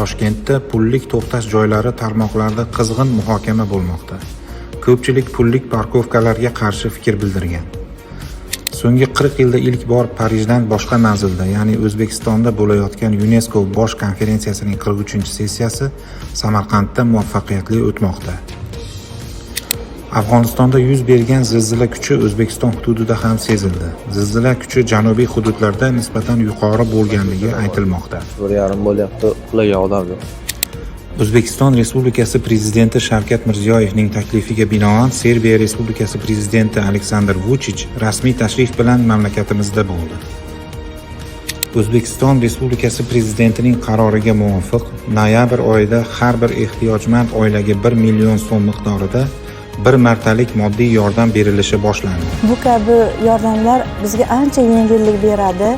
Toshkentda pullik to'xtash joylari tarmoqlarida qizg'in muhokama bo'lmoqda. Ko'pchilik pullik parkovkalarga qarshi fikr bildirgan. So'nggi 40 yilda ilk bor Parijdan boshqa manzilda, ya'ni O'zbekistonda bo'layotgan UNESCO bosh konferensiyasining 43-sessiyasi Samarqandda muvaffaqiyatli o'tmoqda. Afg'onistonda yuz bergan zilzila kuchi O'zbekiston hududida ham sezildi. Zilzila kuchi janubiy hududlarda nisbatan yuqori bo'lganligi aytilmoqda. 1,5 bo'lyapti, quloq yog'dirdi. O'zbekiston Respublikasi Prezidenti Shavkat Mirziyoyevning taklifiga binoan Serbiya Respublikasi Prezidenti Aleksandr Vuchich rasmiy tashrif bilan mamlakatimizda bo'ldi. O'zbekiston Respublikasi Prezidentining qaroriga muvofiq noyabr oyida har bir ehtiyojmand oilaga 1 million so'm miqdorida bir martalik moddiy yordam berilishi boshlandi. Bu kabi yordamlar bizga ancha yengillik beradi.